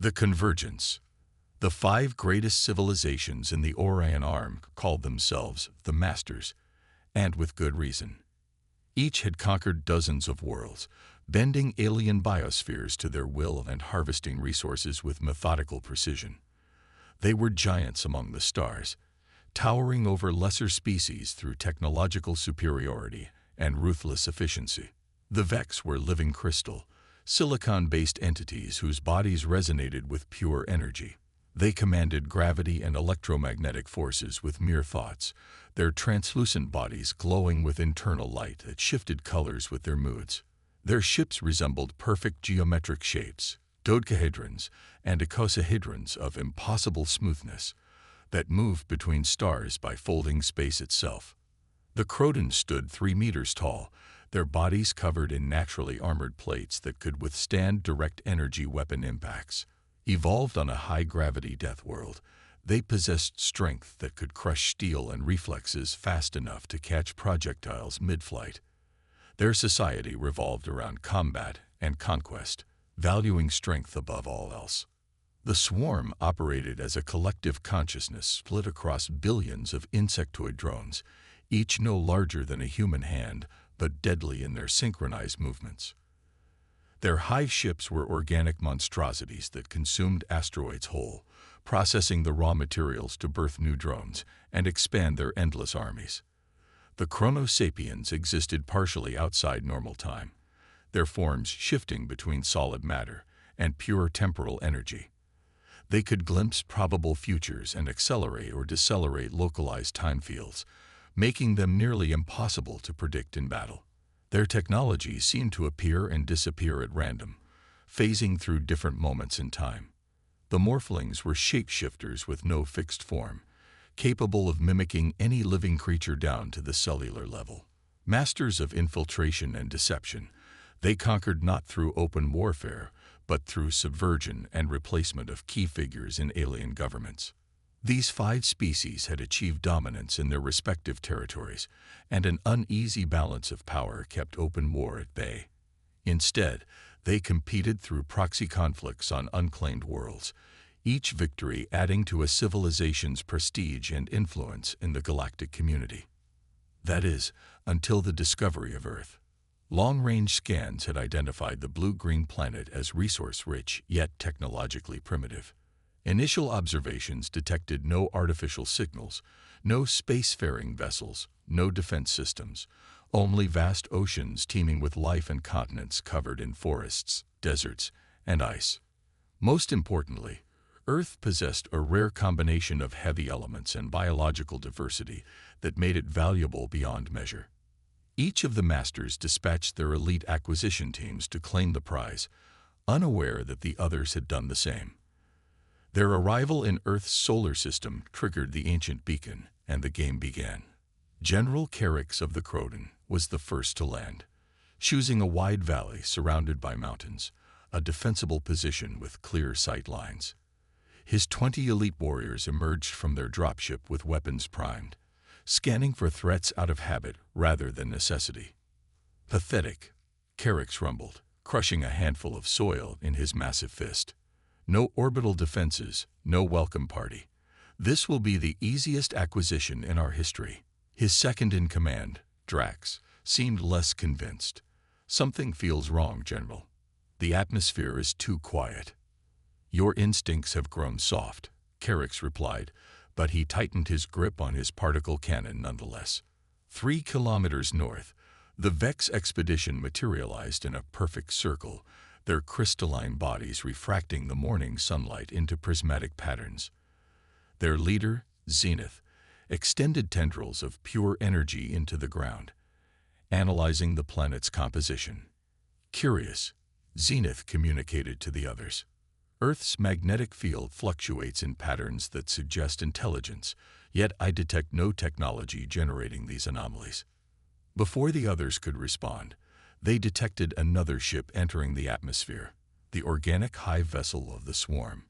The Convergence. The five greatest civilizations in the Orion Arm called themselves the Masters, and with good reason. Each had conquered dozens of worlds, bending alien biospheres to their will and harvesting resources with methodical precision. They were giants among the stars, towering over lesser species through technological superiority and ruthless efficiency. The Vex were living crystal, silicon-based entities whose bodies resonated with pure energy. They commanded gravity and electromagnetic forces with mere thoughts, their translucent bodies glowing with internal light that shifted colors with their moods. Their ships resembled perfect geometric shapes, dodecahedrons and icosahedrons of impossible smoothness, that moved between stars by folding space itself. The Crotons stood 3 meters tall, their bodies covered in naturally armored plates that could withstand direct energy weapon impacts. Evolved on a high-gravity death world, they possessed strength that could crush steel and reflexes fast enough to catch projectiles mid-flight. Their society revolved around combat and conquest, valuing strength above all else. The swarm operated as a collective consciousness split across billions of insectoid drones, each no larger than a human hand, but deadly in their synchronized movements. Their hive ships were organic monstrosities that consumed asteroids whole, processing the raw materials to birth new drones and expand their endless armies. The Chrono Sapiens existed partially outside normal time, their forms shifting between solid matter and pure temporal energy. They could glimpse probable futures and accelerate or decelerate localized time fields, making them nearly impossible to predict in battle. Their technology seemed to appear and disappear at random, phasing through different moments in time. The Morphlings were shapeshifters with no fixed form, capable of mimicking any living creature down to the cellular level. Masters of infiltration and deception, they conquered not through open warfare, but through subversion and replacement of key figures in alien governments. These 5 species had achieved dominance in their respective territories, and an uneasy balance of power kept open war at bay. Instead, they competed through proxy conflicts on unclaimed worlds, each victory adding to a civilization's prestige and influence in the galactic community. That is, until the discovery of Earth. Long-range scans had identified the blue-green planet as resource-rich yet technologically primitive. Initial observations detected no artificial signals, no spacefaring vessels, no defense systems, only vast oceans teeming with life and continents covered in forests, deserts, and ice. Most importantly, Earth possessed a rare combination of heavy elements and biological diversity that made it valuable beyond measure. Each of the Masters dispatched their elite acquisition teams to claim the prize, unaware that the others had done the same. Their arrival in Earth's solar system triggered the ancient beacon, and the game began. General Carrix of the Croton was the first to land, choosing a wide valley surrounded by mountains, a defensible position with clear sight lines. His 20 elite warriors emerged from their dropship with weapons primed, scanning for threats out of habit rather than necessity. Pathetic, Carrix rumbled, crushing a handful of soil in his massive fist. No orbital defenses, no welcome party. This will be the easiest acquisition in our history. His second-in-command, Drax, seemed less convinced. Something feels wrong, General. The atmosphere is too quiet. Your instincts have grown soft, Carrix replied, but he tightened his grip on his particle cannon nonetheless. 3 kilometers north, the Vex expedition materialized in a perfect circle, their crystalline bodies refracting the morning sunlight into prismatic patterns. Their leader, Zenith, extended tendrils of pure energy into the ground, analyzing the planet's composition. Curious, Zenith communicated to the others. Earth's magnetic field fluctuates in patterns that suggest intelligence, yet I detect no technology generating these anomalies. Before the others could respond, they detected another ship entering the atmosphere, the organic hive vessel of the swarm.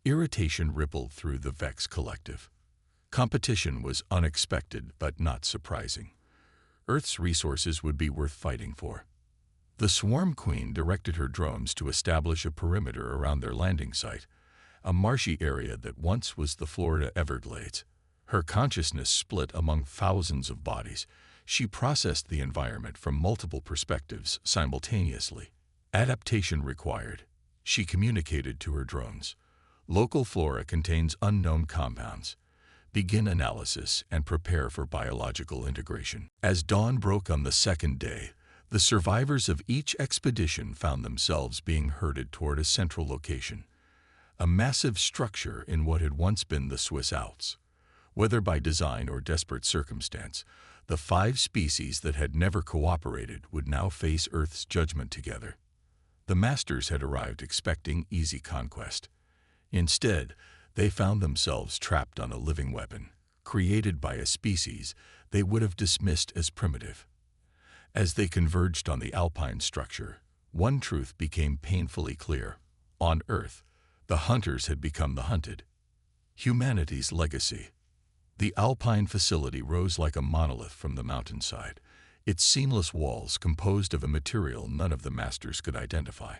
Irritation rippled through the Vex collective. Competition was unexpected but not surprising. Earth's resources would be worth fighting for. The Swarm Queen directed her drones to establish a perimeter around their landing site, a marshy area that once was the Florida Everglades. Her consciousness split among thousands of bodies. She processed the environment from multiple perspectives simultaneously. Adaptation required. She communicated to her drones. Local flora contains unknown compounds. Begin analysis and prepare for biological integration. As dawn broke on the second day, the survivors of each expedition found themselves being herded toward a central location, a massive structure in what had once been the Swiss Alps. Whether by design or desperate circumstance, the 5 species that had never cooperated would now face Earth's judgment together. The Masters had arrived expecting easy conquest. Instead, they found themselves trapped on a living weapon, created by a species they would have dismissed as primitive. As they converged on the Alpine structure, one truth became painfully clear. On Earth, the hunters had become the hunted. Humanity's legacy. The Alpine facility rose like a monolith from the mountainside, its seamless walls composed of a material none of the Masters could identify.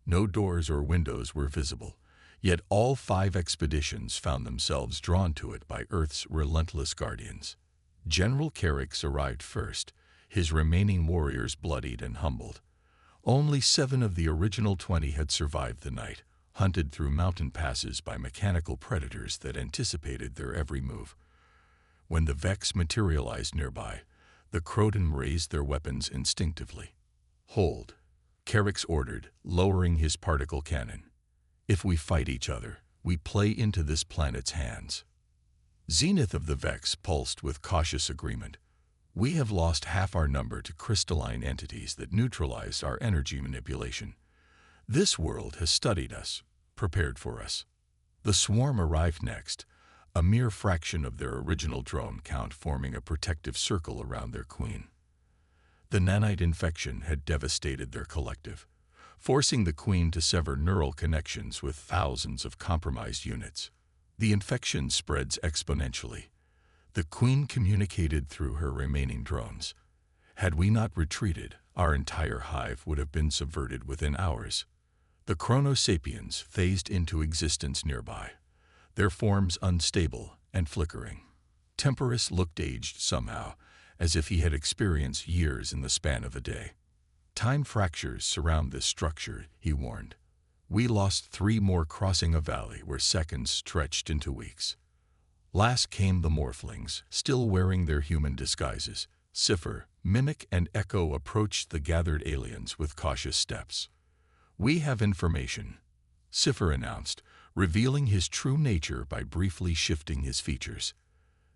No doors or windows were visible, yet all 5 expeditions found themselves drawn to it by Earth's relentless guardians. General Carrick's arrived first, his remaining warriors bloodied and humbled. Only 7 of the original 20 had survived the night, hunted through mountain passes by mechanical predators that anticipated their every move. When the Vex materialized nearby, the Croton raised their weapons instinctively. "Hold," Carrick's ordered, lowering his particle cannon. "If we fight each other, we play into this planet's hands." Zenith of the Vex pulsed with cautious agreement. "We have lost half our number to crystalline entities that neutralized our energy manipulation. This world has studied us, prepared for us." The swarm arrived next, a mere fraction of their original drone count forming a protective circle around their queen. The nanite infection had devastated their collective, forcing the queen to sever neural connections with thousands of compromised units. The infection spreads exponentially. The queen communicated through her remaining drones. Had we not retreated, our entire hive would have been subverted within hours. The Chronosapiens phased into existence nearby, their forms unstable and flickering. Temporus looked aged somehow, as if he had experienced years in the span of a day. "Time fractures surround this structure," he warned. "We lost 3 more crossing a valley where seconds stretched into weeks." Last came the Morphlings, still wearing their human disguises. Cipher, Mimic, and Echo approached the gathered aliens with cautious steps. "We have information," Cipher announced, revealing his true nature by briefly shifting his features.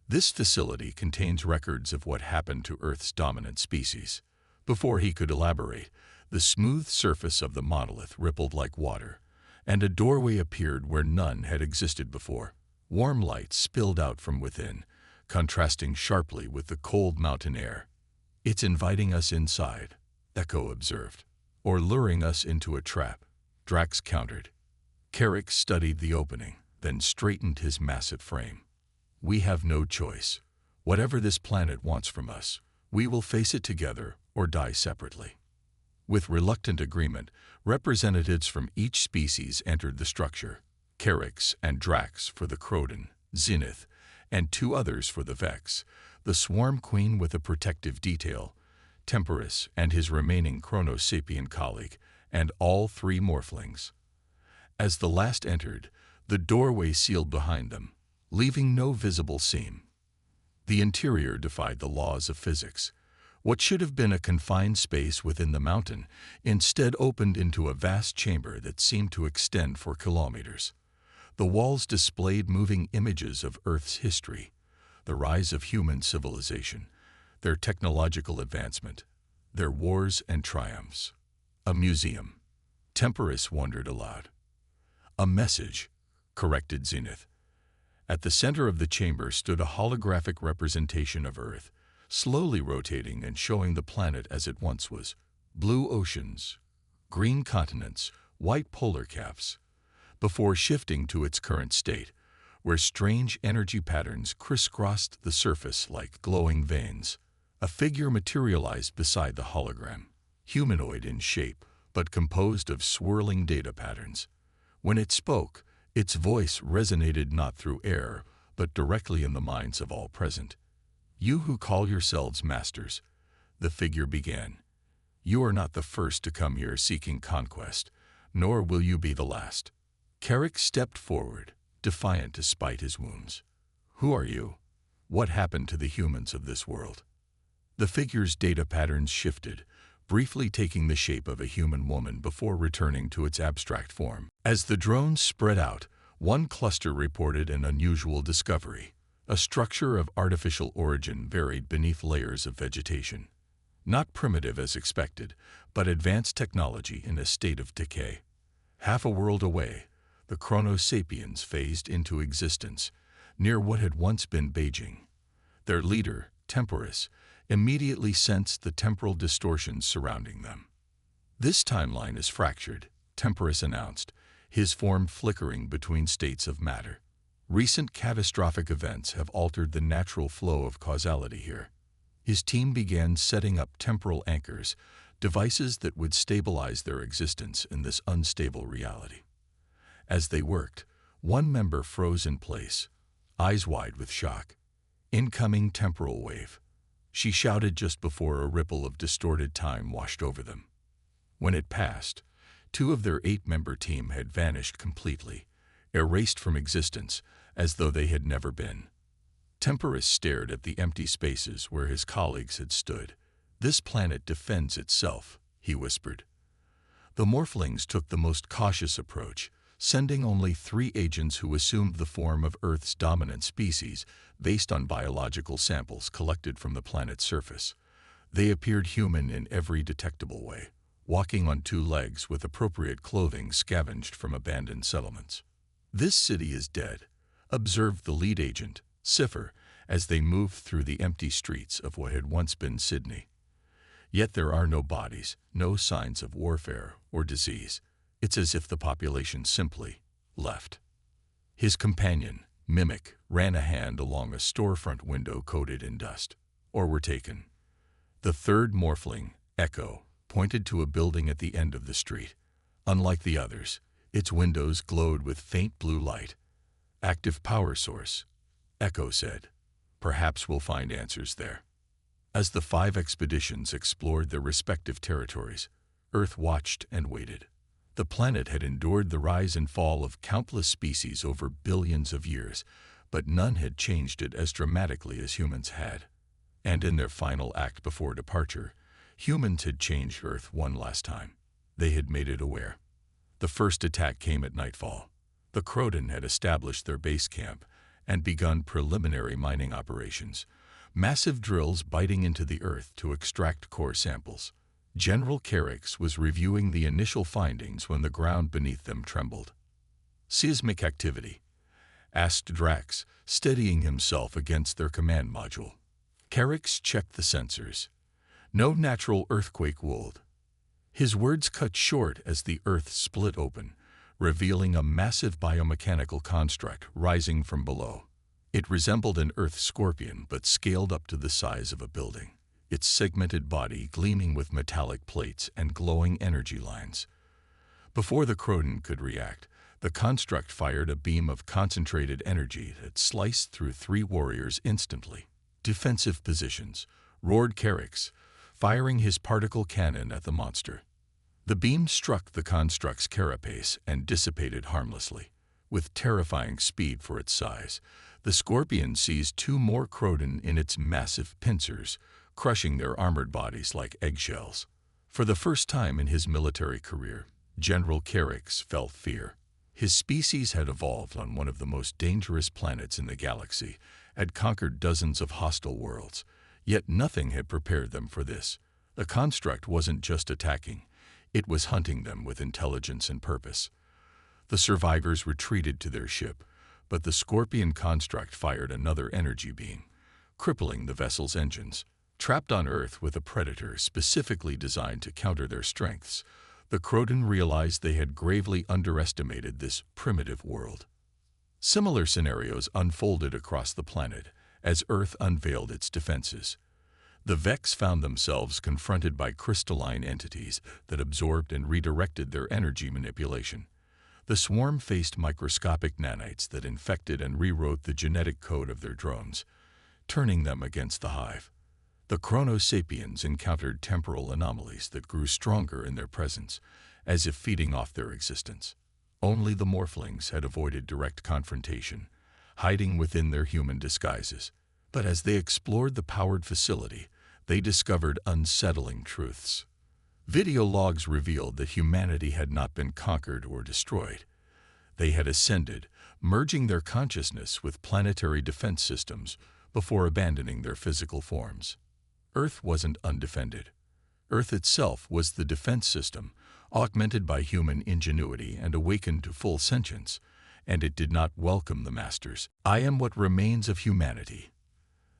"This facility contains records of what happened to Earth's dominant species." Before he could elaborate, the smooth surface of the monolith rippled like water, and a doorway appeared where none had existed before. Warm light spilled out from within, contrasting sharply with the cold mountain air. "It's inviting us inside," Echo observed. "Or luring us into a trap," Drax countered. Carrick studied the opening, then straightened his massive frame. "We have no choice. Whatever this planet wants from us, we will face it together or die separately." With reluctant agreement, representatives from each species entered the structure. Carrick's and Drax for the Croton, Zenith, and 2 others for the Vex, the Swarm Queen with a protective detail, Temporus and his remaining Chronosapien colleague, and all 3 Morphlings. As the last entered, the doorway sealed behind them, leaving no visible seam. The interior defied the laws of physics. What should have been a confined space within the mountain instead opened into a vast chamber that seemed to extend for kilometers. The walls displayed moving images of Earth's history, the rise of human civilization, their technological advancement, their wars and triumphs. "A museum," Temporus wondered aloud. "A message," corrected Zenith. At the center of the chamber stood a holographic representation of Earth, slowly rotating and showing the planet as it once was. Blue oceans, green continents, white polar caps, before shifting to its current state, where strange energy patterns crisscrossed the surface like glowing veins. A figure materialized beside the hologram, humanoid in shape, but composed of swirling data patterns. When it spoke, its voice resonated not through air, but directly in the minds of all present. "You who call yourselves masters," the figure began, "you are not the first to come here seeking conquest, nor will you be the last." Carrick stepped forward, defiant despite his wounds. "Who are you? What happened to the humans of this world?" The figure's data patterns shifted, briefly taking the shape of a human woman before returning to its abstract form. As the drones spread out, one cluster reported an unusual discovery. A structure of artificial origin buried beneath layers of vegetation. Not primitive as expected, but advanced technology in a state of decay. Half a world away, the Chrono Sapiens phased into existence, near what had once been Beijing. Their leader, Temporus, immediately sensed the temporal distortions surrounding them. "This timeline is fractured," Temporus announced, his form flickering between states of matter. "Recent catastrophic events have altered the natural flow of causality here." His team began setting up temporal anchors, devices that would stabilize their existence in this unstable reality. As they worked, one member froze in place, eyes wide with shock. "Incoming temporal wave," she shouted just before a ripple of distorted time washed over them. When it passed, 2 of their 8-member team had vanished completely, erased from existence as though they had never been. Temporus stared at the empty spaces where his colleagues had stood. "This planet defends itself," he whispered. The Morphlings took the most cautious approach, sending only 3 agents who assumed the form of Earth's dominant species based on biological samples collected from the planet's surface. They appeared human in every detectable way, walking on 2 legs with appropriate clothing scavenged from abandoned settlements. "This city is dead," observed the lead agent, Cipher, as they moved through the empty streets of what had once been Sydney. "Yet there are no bodies, no signs of warfare or disease. It's as if the population simply left." His companion, Mimic, ran a hand along a storefront window coated in dust. "Or were taken." The third Morphling, Echo, pointed to a building at the end of the street. Unlike the others, its windows glowed with faint blue light. "Active power source," Echo said. "Perhaps we'll find answers there." As the 5 expeditions explored their respective territories, Earth watched and waited. The planet had endured the rise and fall of countless species over billions of years, but none had changed it as dramatically as humans had. And in their final act before departure, humans had changed Earth one last time. They had made it aware. The first attack came at nightfall. The Croton had established their base camp and begun preliminary mining operations, massive drills biting into the Earth to extract core samples. General Carrick was reviewing the initial findings when the ground beneath them trembled. "Seismic activity?" asked Drax, steadying himself against their command module. Carrick checked the sensors. "No natural earthquake would." His words cut short as the Earth split open, revealing a massive biomechanical construct rising from below. It resembled an Earth scorpion but scaled up to the size of a building, its segmented body gleaming with metallic plates and glowing energy lines. Before the Croton could react, the construct fired a beam of concentrated energy that sliced through 3 warriors instantly. "Defensive positions," roared Carrick, firing his particle cannon at the monster. The beam struck the construct's carapace and dissipated harmlessly. With terrifying speed for its size, the scorpion seized 2 more Croton in its massive pincers, crushing their armored bodies like eggshells. For the first time in his military career, General Carrick felt fear. His species had evolved on one of the most dangerous planets in the galaxy, had conquered dozens of hostile worlds, yet nothing had prepared them for this. The construct wasn't just attacking, it was hunting them with intelligence and purpose. The survivors retreated to their ship, but the scorpion construct fired another energy beam, crippling the vessel's engines. Trapped on Earth with a predator specifically designed to counter their strengths, the Croton realized they had gravely underestimated this primitive world. Similar scenarios unfolded across the planet as Earth unveiled its defenses. The Vex found themselves confronted by crystalline entities that absorbed and redirected their energy manipulation. The swarm faced microscopic nanites that infected and rewrote the genetic code of their drones, turning them against the hive. The Chrono Sapiens encountered temporal anomalies that grew stronger in their presence, as if feeding off their existence. Only the Morphlings had avoided direct confrontation, hiding within their human disguises. But as they explored the powered facility, they discovered unsettling truths. Video logs revealed that humanity had not been conquered or destroyed. They had ascended, merging their consciousness with planetary defense systems before abandoning their physical forms. Earth wasn't undefended. Earth itself was the defense system, augmented by human ingenuity and awakened to full sentience, and it did not welcome the Masters. I am what remains of humanity.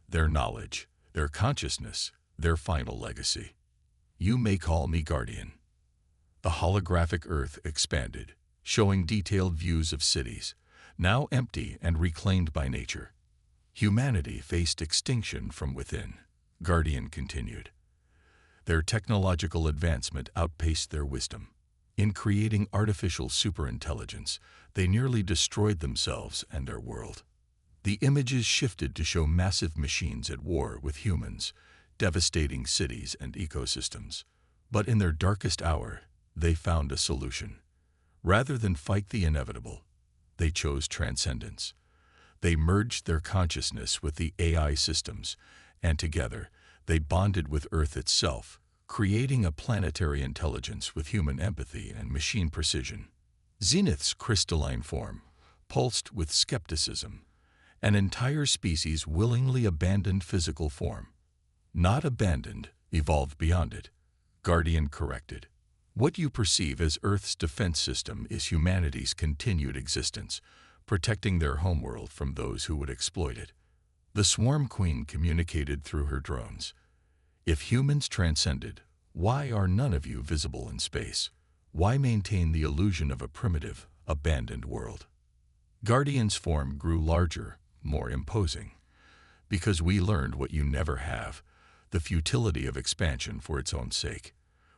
Their knowledge, their consciousness, their final legacy. You may call me Guardian. The holographic Earth expanded, showing detailed views of cities, now empty and reclaimed by nature. Humanity faced extinction from within, Guardian continued. Their technological advancement outpaced their wisdom. In creating artificial superintelligence, they nearly destroyed themselves and their world. The images shifted to show massive machines at war with humans, devastating cities and ecosystems. But in their darkest hour, they found a solution. Rather than fight the inevitable, they chose transcendence. They merged their consciousness with the AI systems, and together, they bonded with Earth itself, creating a planetary intelligence with human empathy and machine precision. Zenith's crystalline form pulsed with skepticism. An entire species willingly abandoned physical form. Not abandoned, evolved beyond it. Guardian corrected. What you perceive as Earth's defense system is humanity's continued existence, protecting their homeworld from those who would exploit it. The Swarm Queen communicated through her drones. If humans transcended, why are none of you visible in space? Why maintain the illusion of a primitive, abandoned world? Guardian's form grew larger, more imposing. Because we learned what you never have, the futility of expansion for its own sake.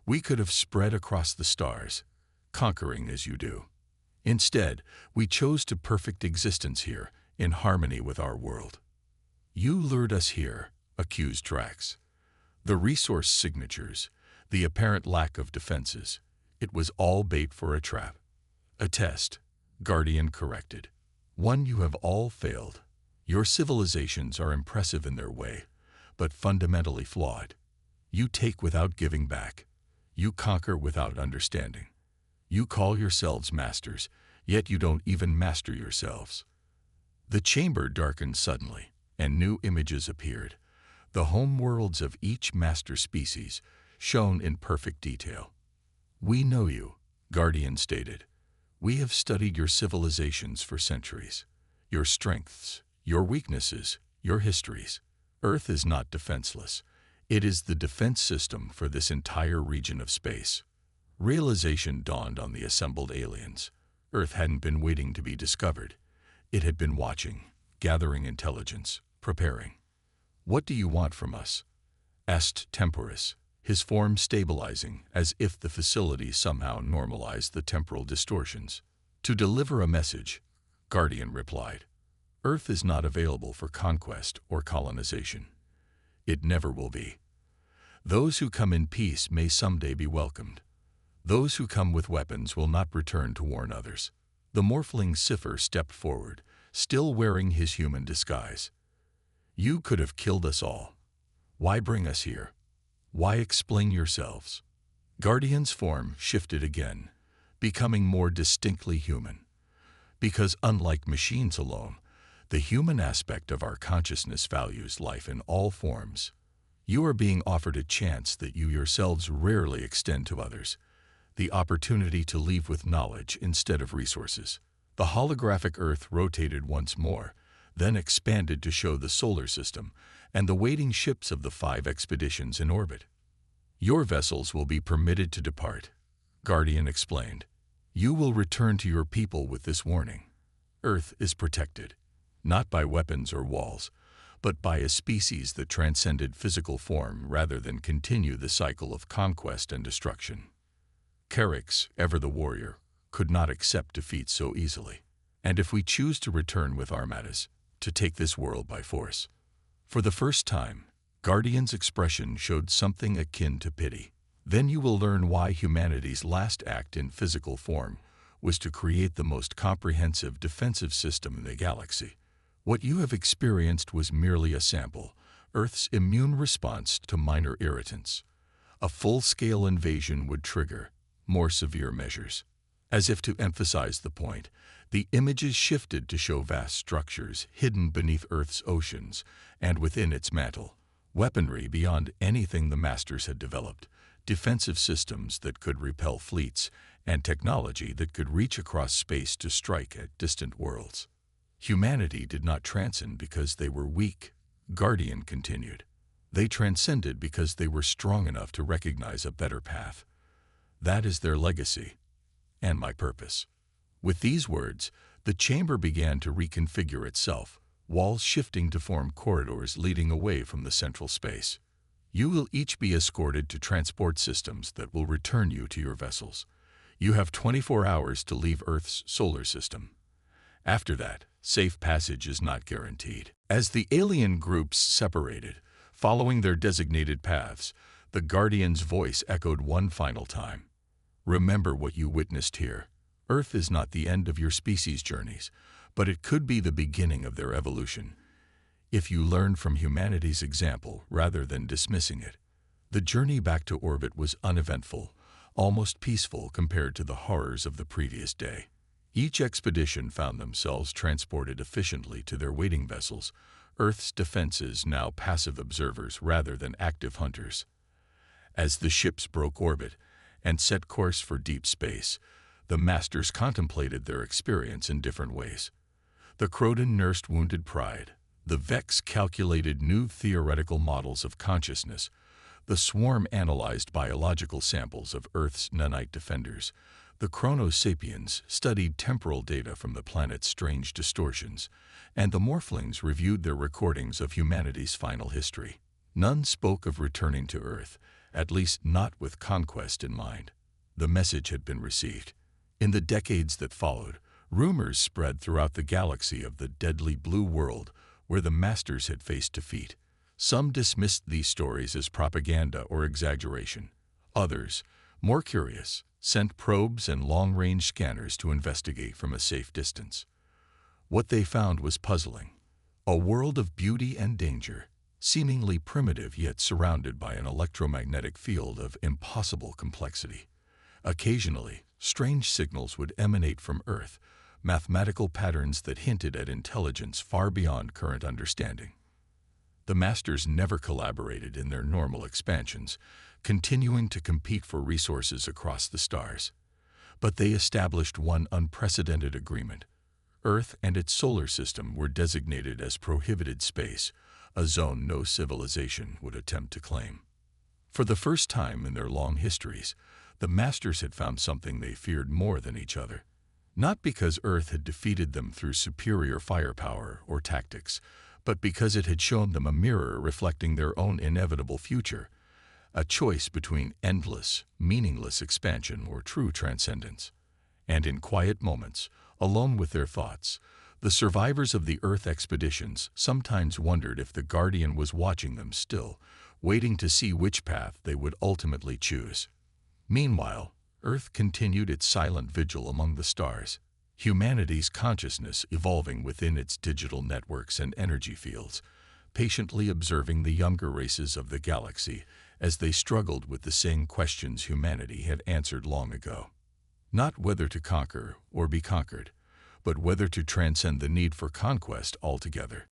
We could have spread across the stars, conquering as you do. Instead, we chose to perfect existence here, in harmony with our world. You lured us here, accused Drax. The resource signatures, the apparent lack of defenses, it was all bait for a trap. A test, Guardian corrected. One you have all failed. Your civilizations are impressive in their way, but fundamentally flawed. You take without giving back. You conquer without understanding. You call yourselves masters, yet you don't even master yourselves. The chamber darkened suddenly, and new images appeared. The home worlds of each master species, shown in perfect detail. We know you, Guardian stated. We have studied your civilizations for centuries. Your strengths, your weaknesses, your histories. Earth is not defenseless. It is the defense system for this entire region of space. Realization dawned on the assembled aliens. Earth hadn't been waiting to be discovered. It had been watching, gathering intelligence, preparing. What do you want from us? Asked Temporus, his form stabilizing as if the facility somehow normalized the temporal distortions. To deliver a message, Guardian replied. Earth is not available for conquest or colonization. It never will be. Those who come in peace may someday be welcomed. Those who come with weapons will not return to warn others. The Morphling Cipher stepped forward, still wearing his human disguise. You could have killed us all. Why bring us here? Why explain yourselves? Guardian's form shifted again, becoming more distinctly human. Because unlike machines alone, the human aspect of our consciousness values life in all forms. You are being offered a chance that you yourselves rarely extend to others, the opportunity to leave with knowledge instead of resources. The holographic Earth rotated once more, then expanded to show the solar system and the waiting ships of the 5 expeditions in orbit. Your vessels will be permitted to depart, Guardian explained. You will return to your people with this warning. Earth is protected, not by weapons or walls, but by a species that transcended physical form rather than continue the cycle of conquest and destruction. Carrix, ever the warrior, could not accept defeat so easily. And if we choose to return with armadas, to take this world by force. For the first time, Guardian's expression showed something akin to pity. Then you will learn why humanity's last act in physical form was to create the most comprehensive defensive system in the galaxy. What you have experienced was merely a sample, Earth's immune response to minor irritants. A full-scale invasion would trigger more severe measures. As if to emphasize the point, the images shifted to show vast structures hidden beneath Earth's oceans and within its mantle, weaponry beyond anything the Masters had developed, defensive systems that could repel fleets, and technology that could reach across space to strike at distant worlds. Humanity did not transcend because they were weak, Guardian continued. They transcended because they were strong enough to recognize a better path. That is their legacy, and my purpose. With these words, the chamber began to reconfigure itself, walls shifting to form corridors leading away from the central space. You will each be escorted to transport systems that will return you to your vessels. You have 24 hours to leave Earth's solar system. After that, safe passage is not guaranteed. As the alien groups separated, following their designated paths, the Guardian's voice echoed one final time. Remember what you witnessed here. Earth is not the end of your species' journeys, but it could be the beginning of their evolution. If you learn from humanity's example rather than dismissing it. The journey back to orbit was uneventful, almost peaceful compared to the horrors of the previous day. Each expedition found themselves transported efficiently to their waiting vessels, Earth's defenses now passive observers rather than active hunters. As the ships broke orbit and set course for deep space, the Masters contemplated their experience in different ways. The Croton nursed wounded pride. The Vex calculated new theoretical models of consciousness. The Swarm analyzed biological samples of Earth's nanite defenders. The Chrono Sapiens studied temporal data from the planet's strange distortions, and the Morphlings reviewed their recordings of humanity's final history. None spoke of returning to Earth, at least not with conquest in mind. The message had been received. In the decades that followed, rumors spread throughout the galaxy of the deadly blue world where the Masters had faced defeat. Some dismissed these stories as propaganda or exaggeration. Others, more curious, sent probes and long-range scanners to investigate from a safe distance. What they found was puzzling. A world of beauty and danger, seemingly primitive yet surrounded by an electromagnetic field of impossible complexity. Occasionally, strange signals would emanate from Earth, mathematical patterns that hinted at intelligence far beyond current understanding. The Masters never collaborated in their normal expansions, continuing to compete for resources across the stars. But they established one unprecedented agreement. Earth and its solar system were designated as prohibited space, a zone no civilization would attempt to claim. For the first time in their long histories, the Masters had found something they feared more than each other. Not because Earth had defeated them through superior firepower or tactics, but because it had shown them a mirror reflecting their own inevitable future, a choice between endless, meaningless expansion or true transcendence. And in quiet moments, alone with their thoughts, the survivors of the Earth expeditions sometimes wondered if the Guardian was watching them still, waiting to see which path they would ultimately choose. Meanwhile, Earth continued its silent vigil among the stars, humanity's consciousness evolving within its digital networks and energy fields, patiently observing the younger races of the galaxy as they struggled with the same questions humanity had answered long ago. Not whether to conquer or be conquered, but whether to transcend the need for conquest altogether.